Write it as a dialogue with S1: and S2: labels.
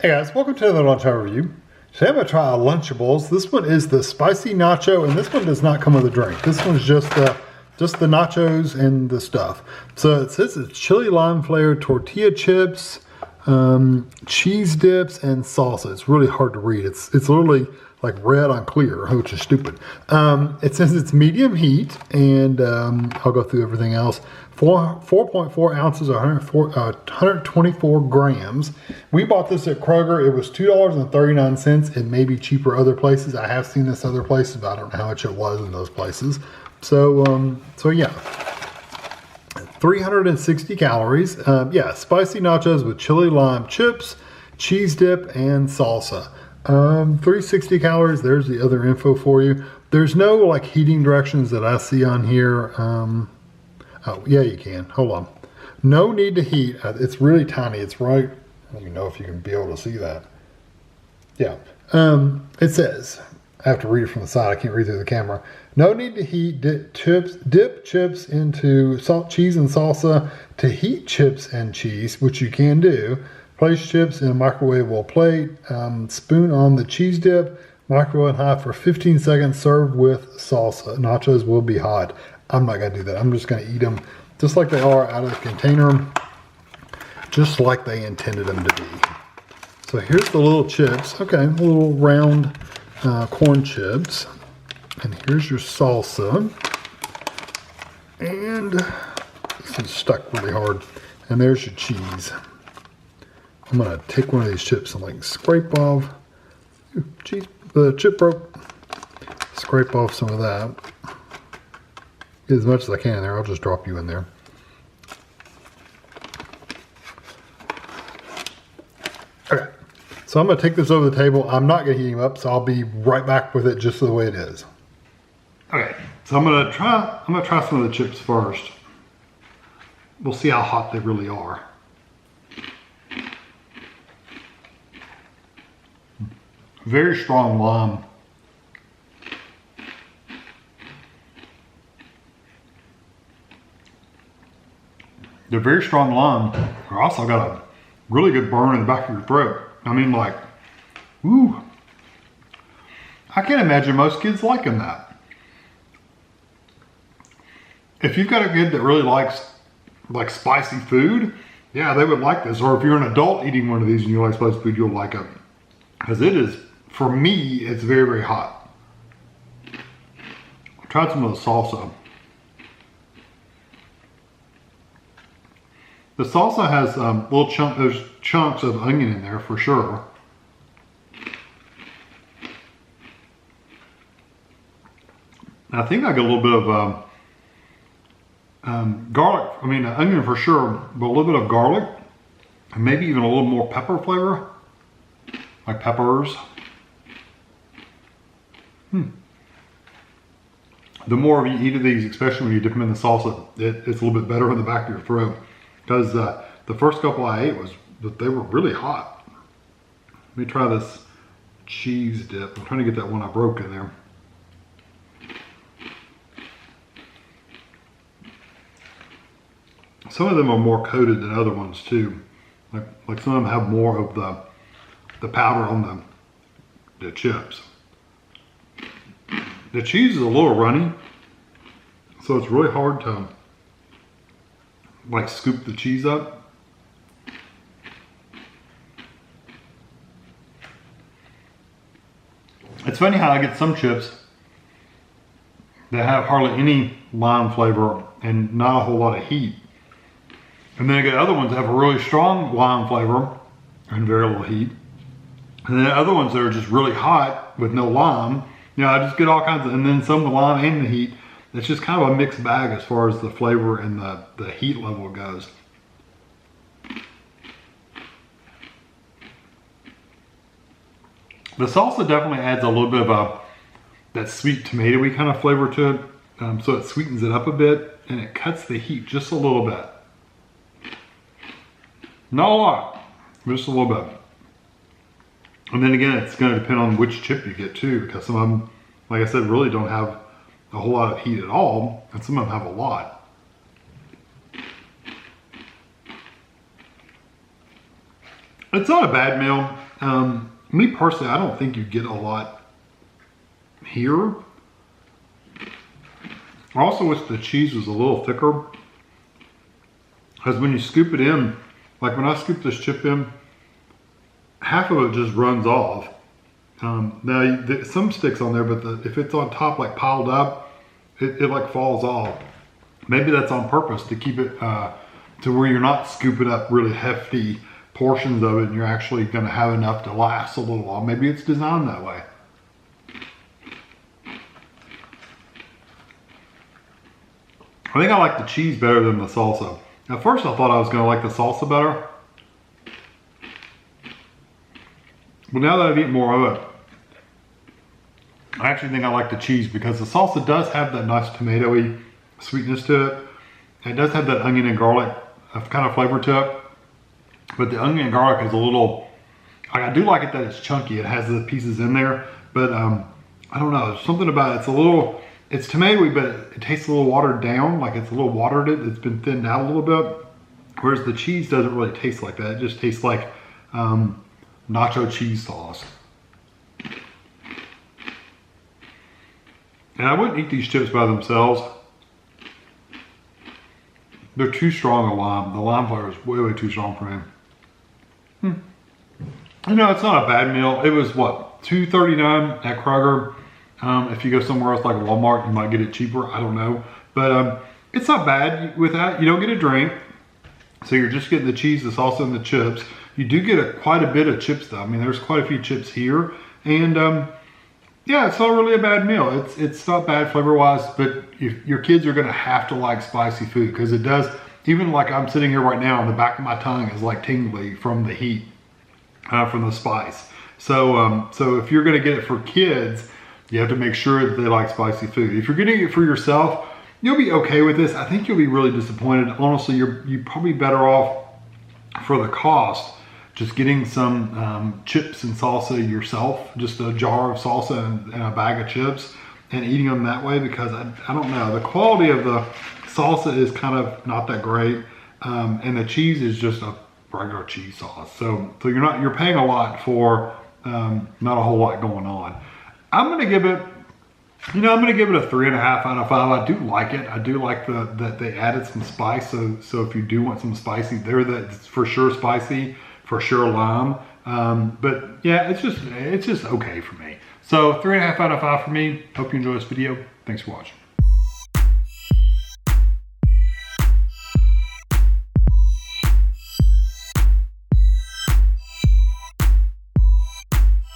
S1: Hey guys, welcome to another Lunchtime review. Today I'm going to try Lunchables. This one is the Spicy Nacho, and this one does not come with a drink. This one's just the nachos and the stuff. So it says it's chili lime flavored tortilla chips, cheese dips, and salsa. It's really hard to read. It's literally like red on clear, which is stupid. It says it's medium heat, and I'll go through everything else. 4.4 ounces, 124 grams. We bought this at Kroger. It was $2.39. It may be cheaper other places. I have seen this other places, but I don't know how much it was in those places. So yeah. 360 calories. Yeah, spicy nachos with chili lime chips, cheese dip, and salsa. 360 calories. There's the other info for you. There's no like heating directions that I see on here. Oh, yeah, you can. Hold on. No need to heat. It's really tiny. It's right. I don't even know if you can be able to see that. Yeah. It says, I have to read it from the side. I can't read through the camera. No need to heat. Dip chips into cheese and salsa to heat chips and cheese, which you can do. Place chips in a microwavable plate. Spoon on the cheese dip. Microwave hot for 15 seconds. Serve with salsa. Nachos will be hot. I'm not going to do that. I'm just going to eat them just like they are out of the container, just like they intended them to be. So here's the little chips. Okay, little round corn chips. And here's your salsa. And this is stuck really hard. And there's your cheese. I'm going to take one of these chips and like scrape off. Cheese, the chip broke. Scrape off some of that. Get as much as I can in there. I'll just drop you in there. Okay, so I'm going to take this over the table. I'm not going to heat them up, so I'll be right back with it just the way it is. Okay, so I'm going to try some of the chips first. We'll see how hot they really are. Very strong lime. They're very strong lime. They're also got a really good burn in the back of your throat. I mean, like, ooh. I can't imagine most kids liking that. If you've got a kid that really likes like spicy food, yeah, they would like this. Or if you're an adult eating one of these and you like spicy food, you'll like it. Because it is, for me, it's very, very hot. I tried some of the salsa. The salsa has there's chunks of onion in there for sure. I think I get a little bit of garlic. I mean, onion for sure, but a little bit of garlic, and maybe even a little more pepper flavor, like peppers. The more you eat of these, especially when you dip them in the salsa, it's a little bit better in the back of your throat. Because the first couple I ate they were really hot. Let me try this cheese dip. I'm trying to get that one I broke in there. Some of them are more coated than other ones too. Like some of them have more of the powder on the chips. The cheese is a little runny, so it's really hard to like scoop the cheese up. It's funny how I get some chips that have hardly any lime flavor and not a whole lot of heat. And then I get other ones that have a really strong lime flavor and very little heat. And then other ones that are just really hot with no lime. You know, I just get all kinds of, and then some of the lime and the heat. It's just kind of a mixed bag as far as the flavor and the heat level goes. The salsa definitely adds a little bit of that sweet tomatoey kind of flavor to it. So it sweetens it up a bit and it cuts the heat just a little bit. Not a lot, just a little bit. And then again, it's going to depend on which chip you get too, because some of them, like I said, really don't have a whole lot of heat at all, and some of them have a lot. It's not a bad meal. Me personally, I don't think you get a lot here. I also wish the cheese was a little thicker, because when you scoop it in, like when I scoop this chip in, half of it just runs off. Now some sticks on there, but if it's on top like piled up, it like falls off. Maybe that's on purpose to keep it to where you're not scooping up really hefty portions of it, and you're actually going to have enough to last a little while. Maybe it's designed that way. I think I like the cheese better than the salsa. At first I thought I was going to like the salsa better, but now that I've eaten more of it, I actually think I like the cheese, because the salsa does have that nice tomatoey sweetness to it. It does have that onion and garlic kind of flavor to it, but the onion and garlic is a little, I do like it that it's chunky. It has the pieces in there, but I don't know, there's something about it. It's a little, it's tomatoey, but it tastes a little watered down, like it's a little watered. It's been thinned out a little bit, whereas the cheese doesn't really taste like that. It just tastes like nacho cheese sauce. And I wouldn't eat these chips by themselves. They're too strong a lime. The lime flavor is way, way too strong for me. You know, it's not a bad meal. It was what, $2.39 at Kroger. If you go somewhere else like Walmart, you might get it cheaper. I don't know. But it's not bad. With that, you don't get a drink. So you're just getting the cheese, the salsa, and the chips. You do get quite a bit of chips though. I mean, there's quite a few chips here. And yeah, it's not really a bad meal. It's not bad flavor-wise, but your kids are gonna have to like spicy food, because it does, even like I'm sitting here right now, and the back of my tongue is like tingly from the heat, from the spice. So if you're gonna get it for kids, you have to make sure that they like spicy food. If you're getting it for yourself, you'll be okay with this. I think you'll be really disappointed. Honestly, you're probably better off for the cost just getting some chips and salsa yourself, just a jar of salsa and a bag of chips, and eating them that way, because I don't know, the quality of the salsa is kind of not that great, and the cheese is just a regular cheese sauce. So you're paying a lot for not a whole lot going on. I'm gonna give it, a 3.5 out of 5. I do like it. I do like that they added some spice. So if you do want some spicy, it's for sure spicy, for sure lime. But yeah, it's just okay for me. So 3.5 out of 5 for me. Hope you enjoy this video. Thanks for watching.